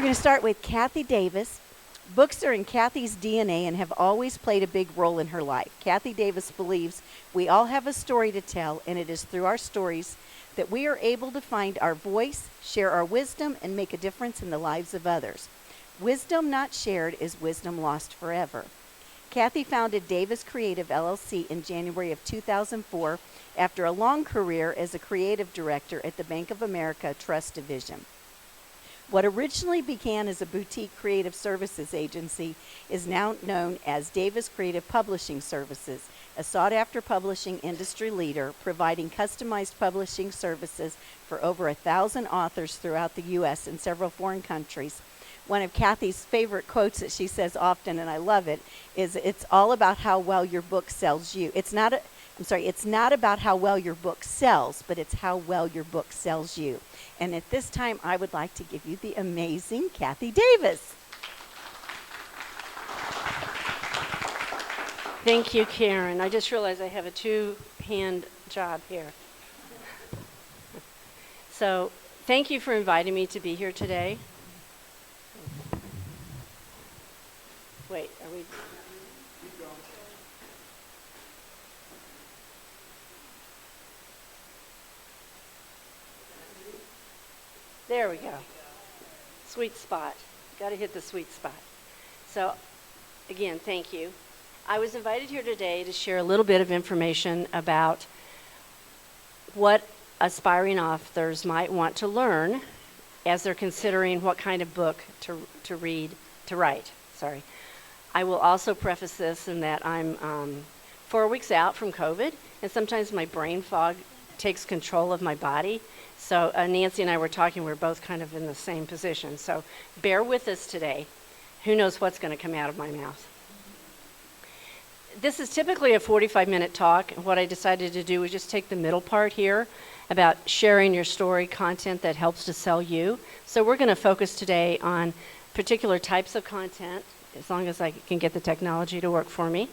We're going to start with Cathy Davis. Books are in Cathy's DNA and have always played a big role in her life. Cathy Davis believes we all have a story to tell, and it is through our stories that we are able to find our voice, share our wisdom, and make a difference in the lives of others. Wisdom not shared is wisdom lost forever. Cathy founded Davis Creative LLC in January of 2004 after a long career as a creative director at the Bank of America Trust Division. What originally began as a boutique creative services agency is now known as Davis Creative Publishing Services, a sought-after publishing industry leader providing customized publishing services for over 1,000 authors throughout the U.S. and several foreign countries. One of Cathy's favorite quotes that she says often, and I love it, is it's all about how well your book sells you. It's not about how well your book sells, but it's how well your book sells you. And at this time, I would like to give you the amazing Cathy Davis. Thank you, Karen. I just realized I have a two-hand job here. So thank you for inviting me to be here today. Wait, are we... There we go. Sweet spot. Got to hit the sweet spot. So, again, thank you. I was invited here today to share a little bit of information about what aspiring authors might want to learn as they're considering what kind of book to write. I will also preface this in that I'm 4 weeks out from COVID, and sometimes my brain fog takes control of my body. So Nancy and I were talking, we're both kind of in the same position. So bear with us today. Who knows what's going to come out of my mouth. This is typically a 45-minute talk. What I decided to do was just take the middle part here about sharing your story, content that helps to sell you. So we're going to focus today on particular types of content, as long as I can get the technology to work for me.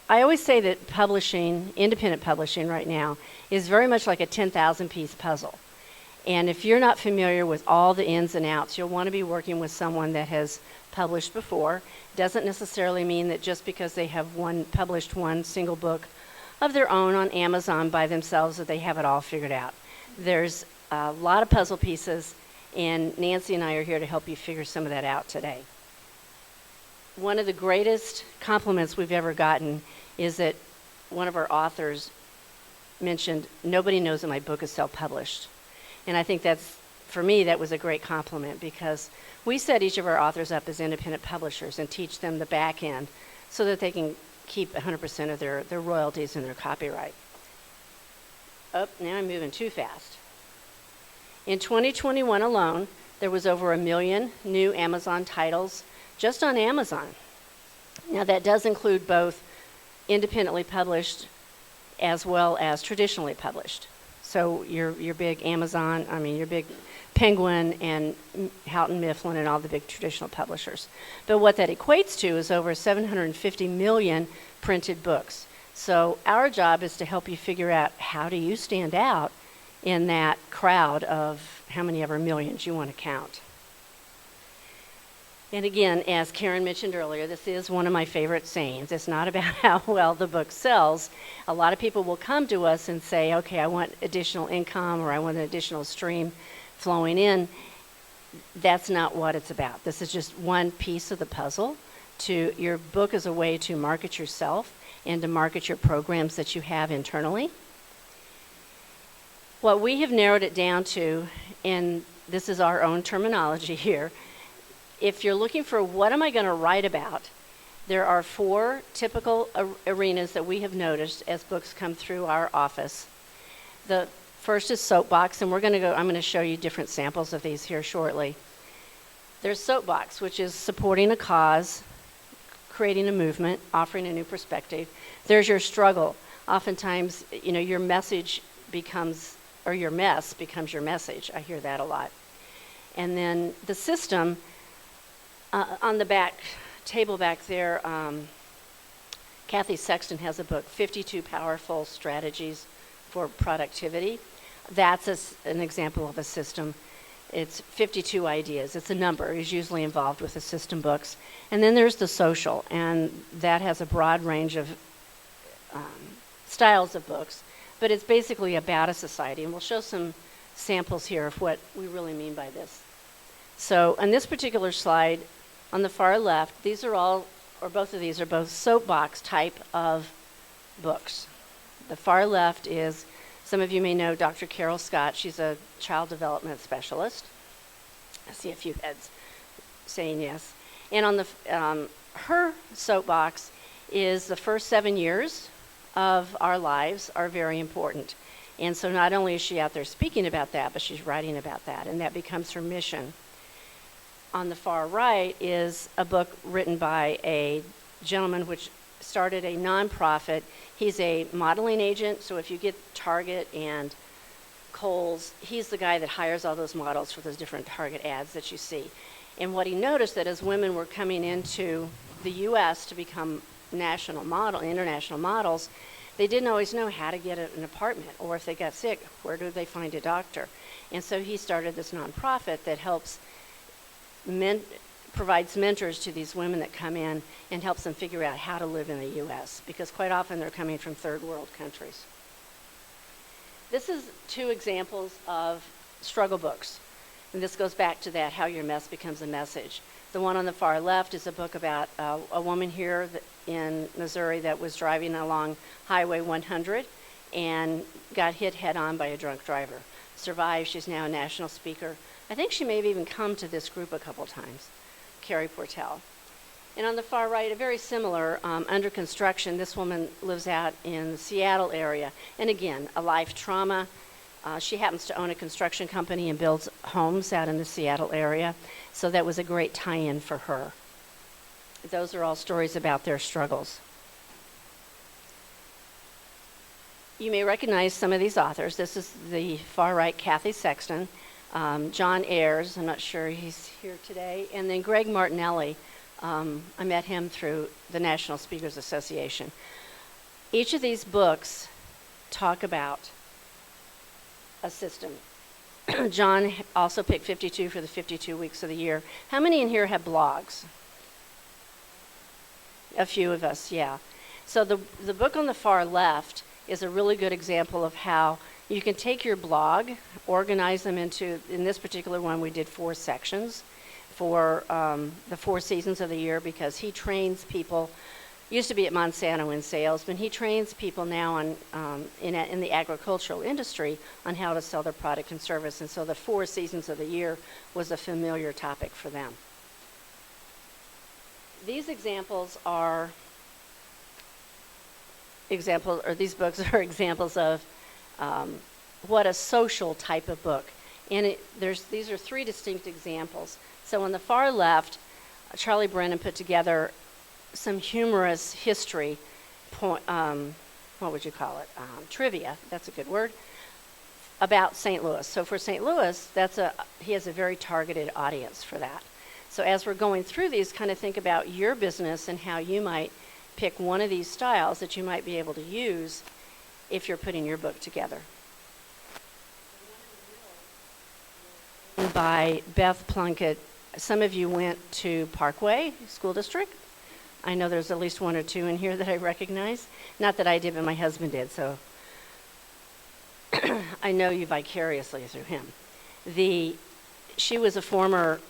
I always say that publishing, independent publishing right now, is very much like a 10,000-piece puzzle. And if you're not familiar with all the ins and outs, you'll want to be working with someone that has published before. Doesn't necessarily mean that just because they have published one single book of their own on Amazon by themselves that they have it all figured out. There's a lot of puzzle pieces, and Nancy and I are here to help you figure some of that out today. One of the greatest compliments we've ever gotten is that one of our authors mentioned, nobody knows that my book is self-published. And I think for me, that was a great compliment because we set each of our authors up as independent publishers and teach them the back end so that they can keep 100% of their royalties and their copyright. Oh, now I'm moving too fast. In 2021 alone, there was over 1 million new Amazon titles just on Amazon. Now that does include both independently published as well as traditionally published. So your big Amazon, your big Penguin and Houghton Mifflin and all the big traditional publishers. But what that equates to is over 750 million printed books. So our job is to help you figure out how do you stand out in that crowd of how many ever millions you want to count. And again, as Karen mentioned earlier, this is one of my favorite sayings. It's not about how well the book sells. A lot of people will come to us and say, okay, I want additional income or I want an additional stream flowing in. That's not what it's about. This is just one piece of the puzzle. Your book is a way to market yourself and to market your programs that you have internally. What we have narrowed it down to, and this is our own terminology here, if you're looking for what am I going to write about, there are 4 typical arenas that we have noticed as books come through our office. The first is soapbox, and I'm going to show you different samples of these here shortly. There's soapbox, which is supporting a cause, creating a movement, offering a new perspective. There's your struggle. Oftentimes, your message becomes, or your mess becomes your message. I hear that a lot. And then the system, on the back table back there, Cathy Sexton has a book, 52 Powerful Strategies for Productivity. That's an example of a system. It's 52 ideas. It's a number. It's usually involved with the system books. And then there's the social, and that has a broad range of styles of books, but it's basically about a society. And we'll show some samples here of what we really mean by this. So on this particular slide, on the far left, these are all, or both of these are both soapbox type of books. The far left is, some of you may know Dr. Carol Scott. She's a child development specialist. I see a few heads saying yes. And on the her soapbox is the first 7 years of our lives are very important. And so not only is she out there speaking about that, but she's writing about that, and that becomes her mission. On the far right is a book written by a gentleman which started a nonprofit. He's a modeling agent, so if you get Target and Kohl's, he's the guy that hires all those models for those different Target ads that you see. And what he noticed that as women were coming into the U.S. to become international models, they didn't always know how to get an apartment, or if they got sick, where do they find a doctor? And so he started this nonprofit that helps provides mentors to these women that come in and helps them figure out how to live in the U.S., because quite often they're coming from third world countries. This is 2 examples of struggle books, and this goes back to that, how your mess becomes a message. The one on the far left is a book about a woman here in Missouri that was driving along Highway 100 and got hit head on by a drunk driver. Survived. She's now a national speaker. I think she may have even come to this group a couple times, Carrie Portell. And on the far right, a very similar, under construction, this woman lives out in the Seattle area. And again, a life trauma. She happens to own a construction company and builds homes out in the Seattle area. So that was a great tie-in for her. Those are all stories about their struggles. You may recognize some of these authors. This is the far right, Cathy Sexton. John Ayers, I'm not sure he's here today. And then Greg Martinelli. I met him through the National Speakers Association. Each of these books talk about a system. John also picked 52 for the 52 weeks of the year. How many in here have blogs? A few of us, yeah. So the book on the far left is a really good example of how you can take your blog, organize them into, in this particular one we did 4 sections for the 4 seasons of the year, because he trains people, used to be at Monsanto in sales, but he trains people now in the agricultural industry on how to sell their product and service. And so the 4 seasons of the year was a familiar topic for them. These examples are these books are examples of what a social type of book. And these are 3 distinct examples. So on the far left, Charlie Brennan put together some humorous history, what would you call it? Trivia, that's a good word, about St. Louis. So for St. Louis, he has a very targeted audience for that. So as we're going through these, kind of think about your business and how you might pick one of these styles that you might be able to use if you're putting your book together. By Beth Plunkett. Some of you went to Parkway School District. I know there's at least 1 or 2 in here that I recognize. Not that I did, but my husband did, so I know you vicariously through him. She was a former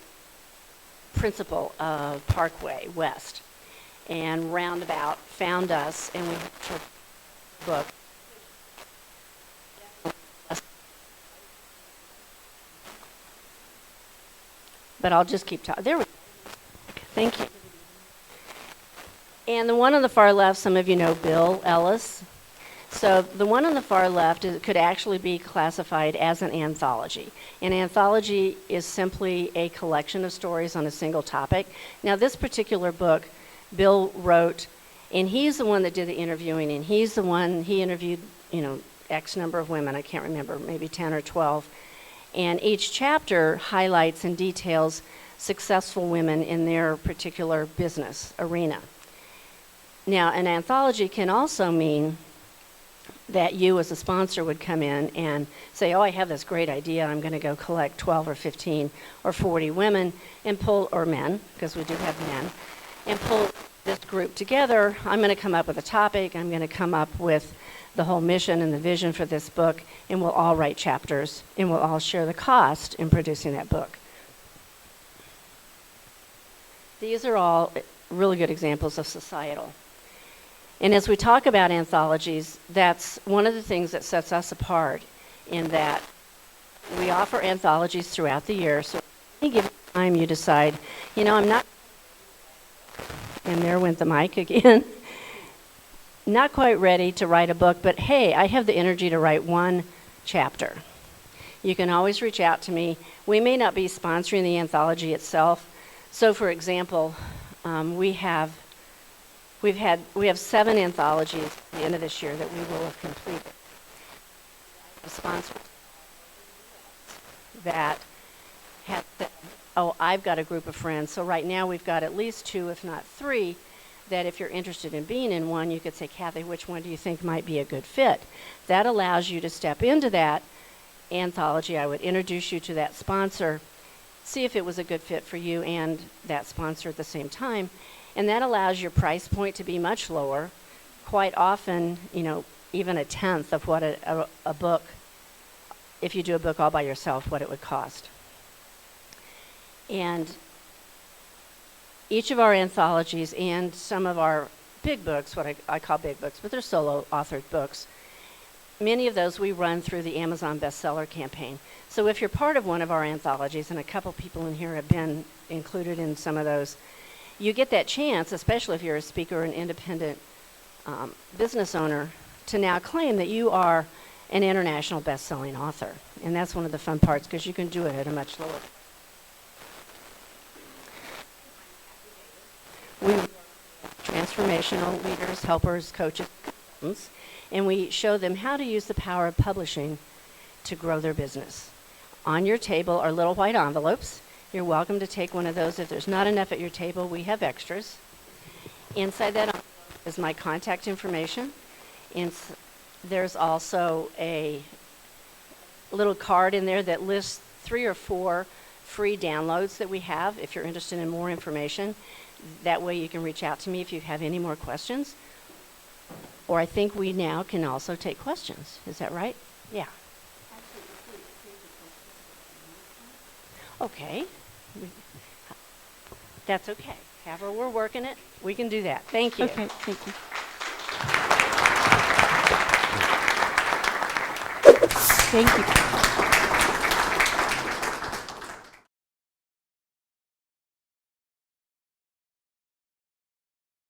principal of Parkway West, and Roundabout found us, and we took a book. But I'll just keep talking. There we go. Thank you. And the one on the far left, some of you know Bill Ellis. So the one on the far left could actually be classified as an anthology. An anthology is simply a collection of stories on a single topic. Now this particular book, Bill wrote, and he's the one that did the interviewing, and he interviewed, X number of women, I can't remember, maybe 10 or 12. And each chapter highlights and details successful women in their particular business arena. Now, an anthology can also mean that you as a sponsor would come in and say, oh, I have this great idea. I'm going to go collect 12 or 15 or 40 women and pull, or men, because we do have men, and pull this group together. I'm going to come up with a topic. I'm going to come up with the whole mission and the vision for this book, and we'll all write chapters, and we'll all share the cost in producing that book. These are all really good examples of societal. And as we talk about anthologies, that's one of the things that sets us apart, in that we offer anthologies throughout the year. So at any given time you decide, I'm not, and there went the mic again, not quite ready to write a book, but hey, I have the energy to write one chapter. You can always reach out to me. We may not be sponsoring the anthology itself. So for example, we have 7 anthologies at the end of this year that we will have completed. Sponsors that have said, oh, I've got a group of friends. So right now we've got at least 2, if not 3, that if you're interested in being in one, you could say, Cathy, which one do you think might be a good fit? That allows you to step into that anthology. I would introduce you to that sponsor, see if it was a good fit for you and that sponsor at the same time. And that allows your price point to be much lower, quite often, even a tenth of what a book, if you do a book all by yourself, what it would cost. And each of our anthologies and some of our big books, what I call big books, but they're solo authored books, many of those we run through the Amazon bestseller campaign. So if you're part of one of our anthologies, and a couple people in here have been included in some of those, you get that chance, especially if you're a speaker or an independent business owner, to now claim that you are an international best-selling author. And that's one of the fun parts, because you can do it at a much lower. We work with transformational leaders, helpers, coaches, and we show them how to use the power of publishing to grow their business. On your table are little white envelopes. You're welcome to take one of those. If there's not enough at your table, we have extras. Inside that envelope is my contact information. There's also a little card in there that lists 3 or 4 free downloads that we have if you're interested in more information. That way you can reach out to me if you have any more questions. Or I think we now can also take questions. Is that right? Yeah. Okay. That's okay. However we're working it, we can do that. Thank you. Okay, thank you. Thank you.